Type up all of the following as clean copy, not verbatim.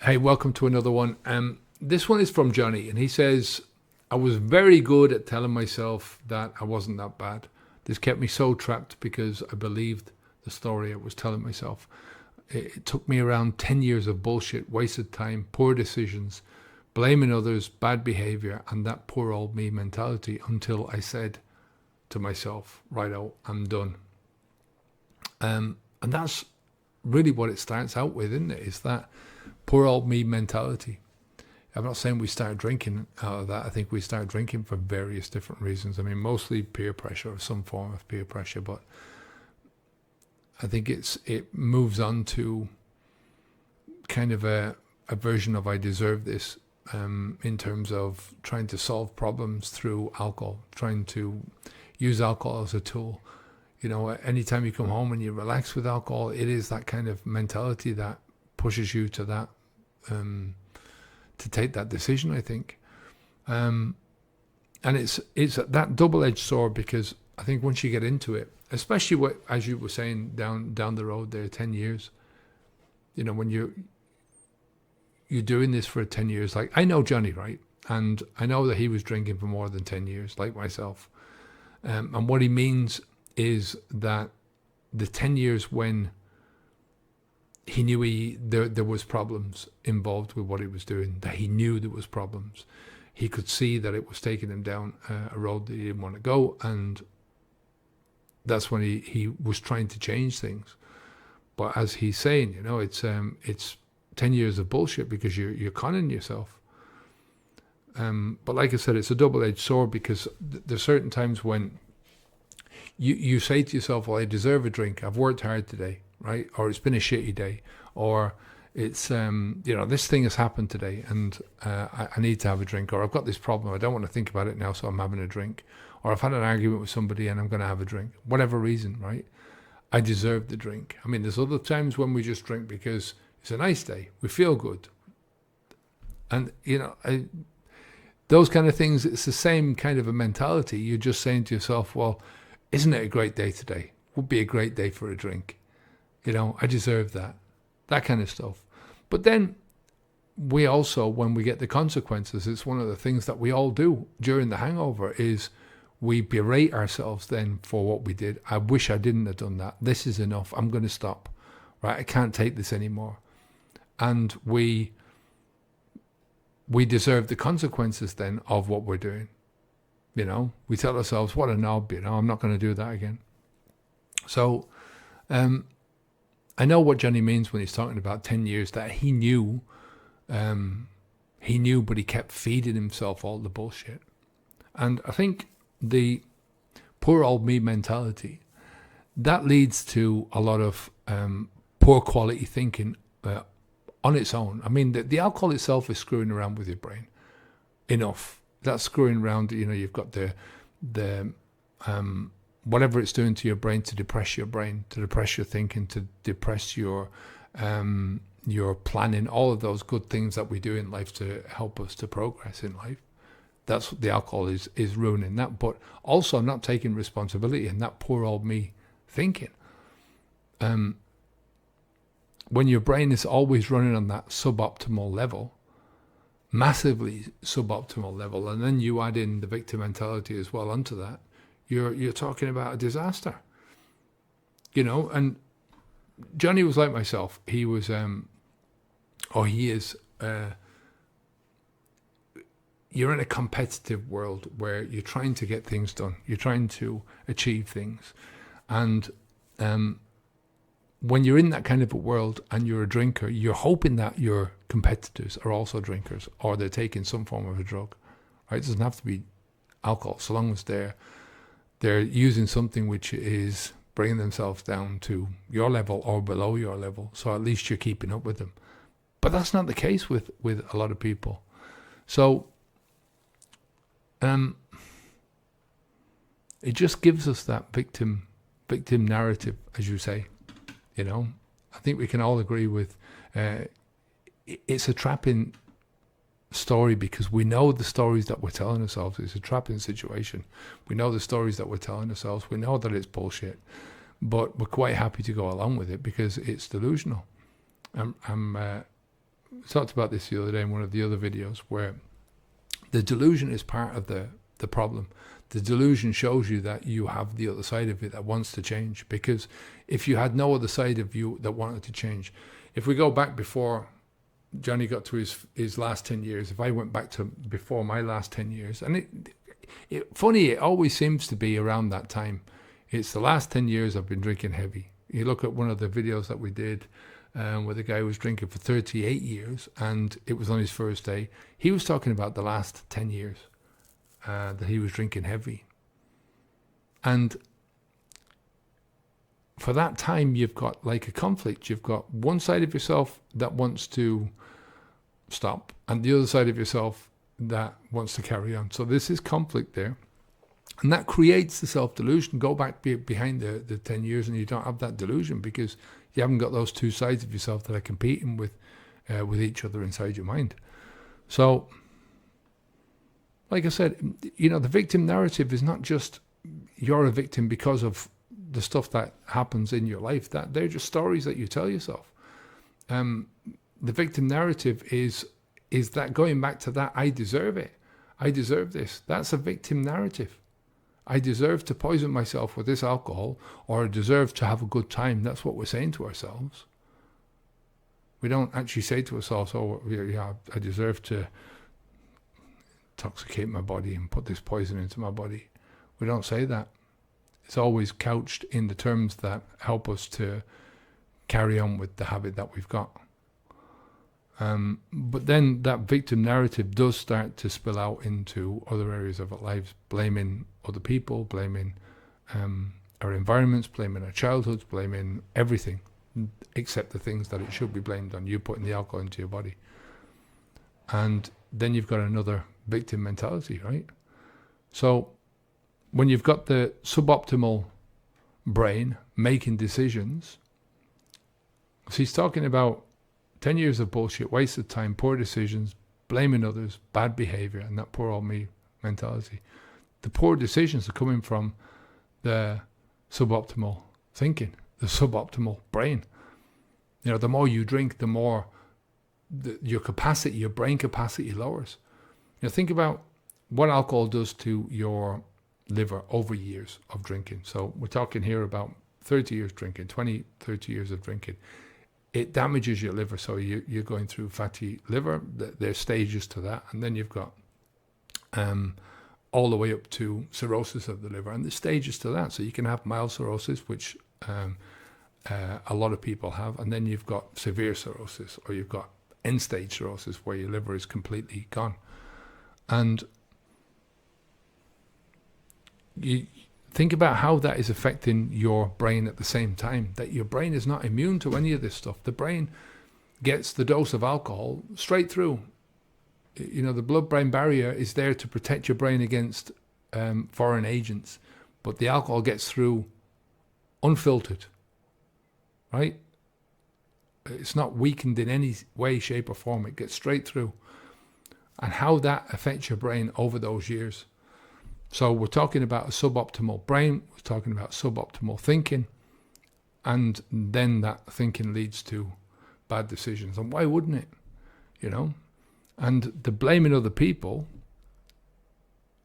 Hey, welcome to another one. This one is from Johnny, and he says, I was very good at telling myself that I wasn't that bad. This kept me so trapped because I believed the story I was telling myself. It took me around 10 years of bullshit, wasted time, poor decisions, blaming others, bad behavior, and that poor old me mentality until I said to myself, righto, I'm done. And that's really what it starts out with, isn't it? Is that poor old me mentality. I'm not saying we start drinking out of that. I think we start drinking for various different reasons. I mean, mostly peer pressure or some form of peer pressure, but I think it moves on to kind of a version of I deserve this, in terms of trying to solve problems through alcohol, trying to use alcohol as a tool. You know, anytime you come home and you relax with alcohol, it is that kind of mentality that pushes you to that, to take that decision, I think. And it's that double-edged sword, because I think once you get into it, especially as you were saying, down the road there, 10 years, you know, when you're doing this for 10 years, like I know Johnny, right? And I know that he was drinking for more than 10 years, like myself. And what he means is that the 10 years when he knew there was problems involved with what he was doing, that he knew there was problems. He could see that it was taking him down a road that he didn't want to go, and that's when he was trying to change things. But as he's saying, you know, it's 10 years of bullshit because you're conning yourself. But like I said, it's a double-edged sword, because there's certain times when you say to yourself, well, I deserve a drink. I've worked hard today, right? Or it's been a shitty day. Or it's, this thing has happened today and I need to have a drink. Or I've got this problem. I don't want to think about it now, so I'm having a drink. Or I've had an argument with somebody and I'm going to have a drink. Whatever reason, right? I deserve the drink. I mean, there's other times when we just drink because it's a nice day. We feel good. And, those kind of things, it's the same kind of a mentality. You're just saying to yourself, well, isn't it a great day today? Would be a great day for a drink. You know, I deserve that. That kind of stuff. But then we also, when we get the consequences, it's one of the things that we all do during the hangover, is we berate ourselves then for what we did. I wish I didn't have done that. This is enough. I'm going to stop. Right? I can't take this anymore. And we deserve the consequences then of what we're doing. You know, we tell ourselves, what a knob, you know, I'm not going to do that again. So I know what Johnny means when he's talking about 10 years, that he knew, but he kept feeding himself all the bullshit. And I think the poor old me mentality, that leads to a lot of poor quality thinking on its own. I mean, the alcohol itself is screwing around with your brain enough. That's screwing around, you know, you've got the whatever it's doing to your brain to depress your brain, to depress your thinking, to depress your planning, all of those good things that we do in life to help us to progress in life. That's what the alcohol is ruining that, but also not taking responsibility and that poor old me thinking. When your brain is always running on that suboptimal level, massively suboptimal level, and then you add in the victim mentality as well onto that, you're talking about a disaster. You know, and Johnny was like myself. He was, or he is, you're in a competitive world where you're trying to get things done. You're trying to achieve things. And when you're in that kind of a world and you're a drinker, you're hoping that your competitors are also drinkers, or they're taking some form of a drug, right? It doesn't have to be alcohol, so long as they're using something which is bringing themselves down to your level or below your level, so at least you're keeping up with them. But that's not the case with a lot of people. So it just gives us that victim narrative, as you say. You know, I think we can all agree with it's a trapping story, because we know the stories that we're telling ourselves. It's a trapping situation. We know the stories that we're telling ourselves. We know that it's bullshit, but we're quite happy to go along with it because it's delusional. I'm talked about this the other day in one of the other videos, where the delusion is part of the problem. The delusion shows you that you have the other side of it that wants to change, because if you had no other side of you that wanted to change, if we go back before Johnny got to his last 10 years, if I went back to before my last 10 years, and funny, it always seems to be around that time. It's the last 10 years I've been drinking heavy. You look at one of the videos that we did where the guy was drinking for 38 years and it was on his first day. He was talking about the last 10 years that he was drinking heavy. And for that time, you've got like a conflict. You've got one side of yourself that wants to stop and the other side of yourself that wants to carry on. So this is conflict there. And that creates the self-delusion. Go back behind the 10 years and you don't have that delusion because you haven't got those two sides of yourself that are competing with each other inside your mind. So, like I said, the victim narrative is not just you're a victim because of the stuff that happens in your life. That they're just stories that you tell yourself. The victim narrative is that going back to that, I deserve it. I deserve this. That's a victim narrative. I deserve to poison myself with this alcohol, or I deserve to have a good time. That's what we're saying to ourselves. We don't actually say to ourselves, oh, yeah, I deserve to intoxicate my body and put this poison into my body. We don't say that. It's always couched in the terms that help us to carry on with the habit that we've got. But then that victim narrative does start to spill out into other areas of our lives, blaming other people, blaming our environments, blaming our childhoods, blaming everything except the things that it should be blamed on, you putting the alcohol into your body. And then you've got another victim mentality, right? So when you've got the suboptimal brain making decisions, so he's talking about 10 years of bullshit, wasted time, poor decisions, blaming others, bad behavior, and that poor old me mentality. The poor decisions are coming from the suboptimal thinking, the suboptimal brain. The more you drink, the more your capacity, your brain capacity lowers. Think about what alcohol does to your liver over years of drinking. So we're talking here about 30 years drinking, 20, 30 years of drinking. It damages your liver, so you're going through fatty liver. There's stages to that, and then you've got all the way up to cirrhosis of the liver, and there's stages to that. So you can have mild cirrhosis, which a lot of people have, and then you've got severe cirrhosis, or you've got end-stage cirrhosis, where your liver is completely gone. And you think about how that is affecting your brain at the same time, that your brain is not immune to any of this stuff. The brain gets the dose of alcohol straight through. The blood-brain barrier is there to protect your brain against foreign agents, but the alcohol gets through unfiltered, right? It's not weakened in any way, shape, or form. It gets straight through. And how that affects your brain over those years. So we're talking about a suboptimal brain, we're talking about suboptimal thinking, and then that thinking leads to bad decisions. And why wouldn't it? And the blaming other people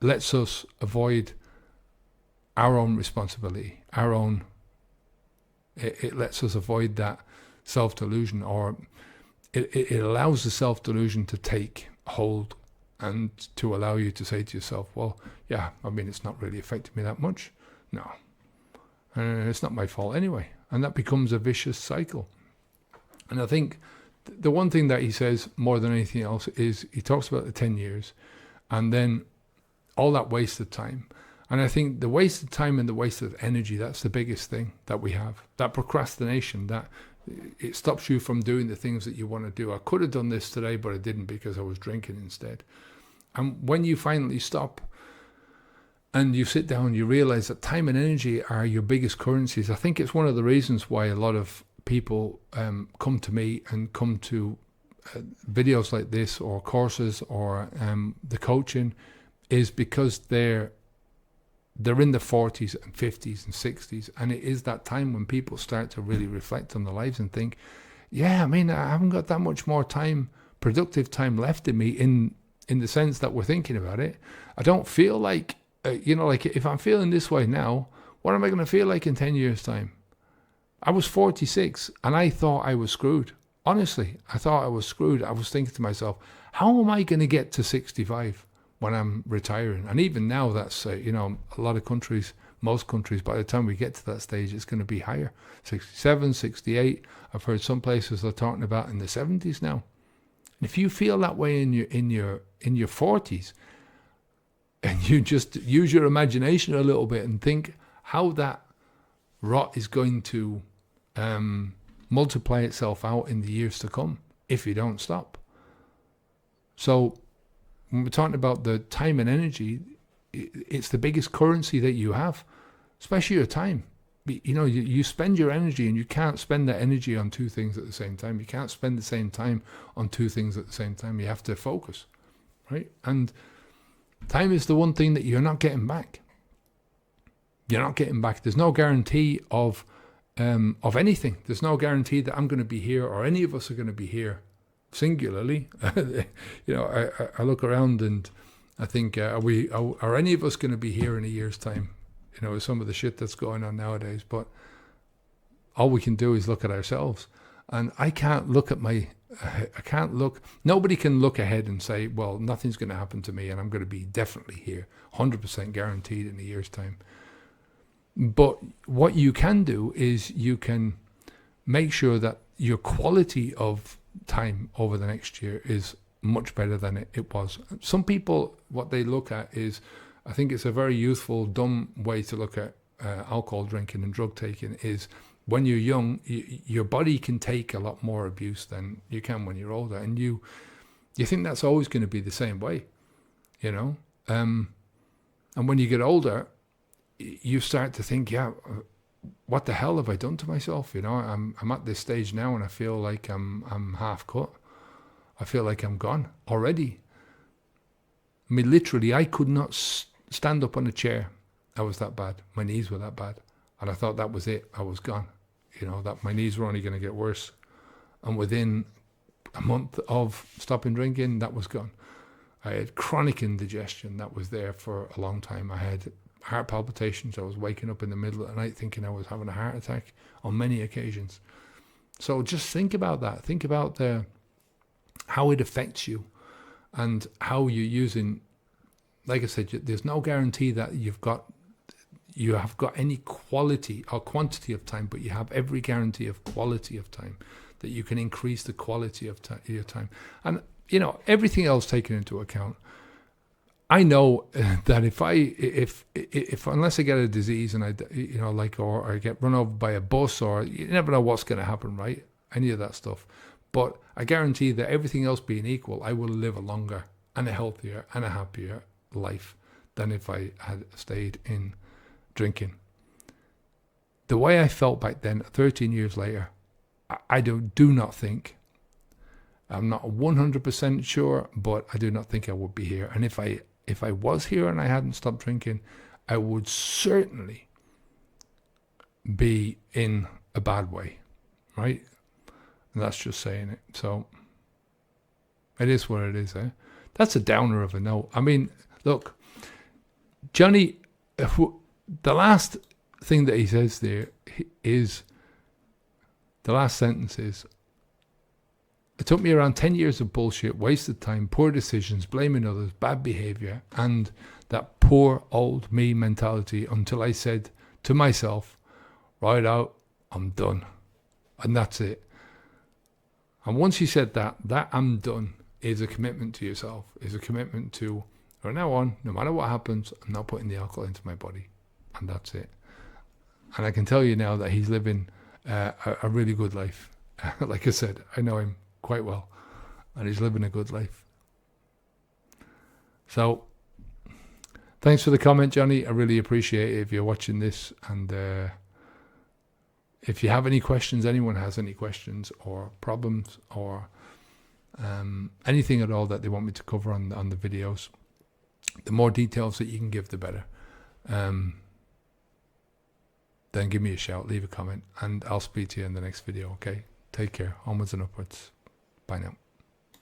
lets us avoid our own responsibility, it lets us avoid that self-delusion, or it allows the self-delusion to take hold and to allow you to say to yourself, well, yeah, it's not really affecting me that much. No, it's not my fault anyway. And that becomes a vicious cycle. And I think the one thing that he says more than anything else is he talks about the 10 years and then all that wasted time. And I think the wasted time and the wasted energy, that's the biggest thing that we have. That procrastination, that it stops you from doing the things that you want to do. I could have done this today, but I didn't because I was drinking instead. And when you finally stop and you sit down, you realize that time and energy are your biggest currencies. I think it's one of the reasons why a lot of people come to me and come to videos like this or courses or the coaching, is because they're in the 40s and 50s and 60s, and it is that time when people start to really reflect on their lives and think, yeah, I mean, I haven't got that much more time, productive time left in me in the sense that we're thinking about it. I don't feel like, like if I'm feeling this way now, what am I going to feel like in 10 years' time? I was 46 and I thought I was screwed. Honestly, I thought I was screwed. I was thinking to myself, how am I going to get to 65 when I'm retiring? And even now, that's, a lot of countries, most countries, by the time we get to that stage, it's going to be higher. 67, 68. I've heard some places they're talking about in the 70s now. And if you feel that way in your 40s, and you just use your imagination a little bit and think how that rot is going to multiply itself out in the years to come if you don't stop. So when we're talking about the time and energy, it's the biggest currency that you have, especially your time. You spend your energy, and you can't spend that energy on two things at the same time. You can't spend the same time on two things at the same time. You have to focus, right? And time is the one thing that you're not getting back. You're not getting back. There's no guarantee of anything. There's no guarantee that I'm going to be here, or any of us are going to be here singularly. I look around and I think, are any of us going to be here in a year's time? With some of the shit that's going on nowadays. But all we can do is look at ourselves. And I can't look at nobody can look ahead and say, well, nothing's going to happen to me and I'm going to be definitely here, 100% guaranteed in a year's time. But what you can do is you can make sure that your quality of time over the next year is much better than it was. Some people, what they look at is, I think it's a very youthful, dumb way to look at alcohol drinking and drug taking, is when you're young, your body can take a lot more abuse than you can when you're older. And you think that's always going to be the same way, And when you get older, you start to think, what the hell have I done to myself? I'm at this stage now and I feel like I'm half cut. I feel like I'm gone already. I mean, literally, I could not stand up on a chair. I was that bad. My knees were that bad. And I thought that was it. I was gone. That my knees were only going to get worse. And within a month of stopping drinking, that was gone. I had chronic indigestion that was there for a long time. I had heart palpitations. I was waking up in the middle of the night thinking I was having a heart attack on many occasions. So just think about that. Think about how it affects you and how you're using. Like I said, there's no guarantee that you have got any quality or quantity of time, but you have every guarantee of quality of time, that you can increase the quality of your time. And, everything else taken into account, I know that if unless I get a disease and or I get run over by a bus, or you never know what's going to happen, right? Any of that stuff. But I guarantee that everything else being equal, I will live a longer and a healthier and a happier life than if I had stayed in drinking. The way I felt back then, 13 years later, I do not think, I'm not 100% sure, but I do not think I would be here. And if I was here and I hadn't stopped drinking, I would certainly be in a bad way, right? And that's just saying it. So it is what it is, eh? That's a downer of a note. I mean, look, Johnny, the last thing that he says there is, the last sentence is, it took me around 10 years of bullshit, wasted time, poor decisions, blaming others, bad behavior, and that poor old me mentality until I said to myself, right out, I'm done. And that's it. And once you said that I'm done is a commitment to yourself, is a commitment to, from now on, no matter what happens, I'm not putting the alcohol into my body. And that's it. And I can tell you now that he's living a really good life. Like I said, I know him quite well, and he's living a good life. So, thanks for the comment, Johnny. I really appreciate it if you're watching this. And if you have any questions, anyone has any questions or problems or anything at all that they want me to cover on the videos, the more details that you can give, the better. Then give me a shout, leave a comment, and I'll speak to you in the next video, okay? Take care. Onwards and upwards. Bye now.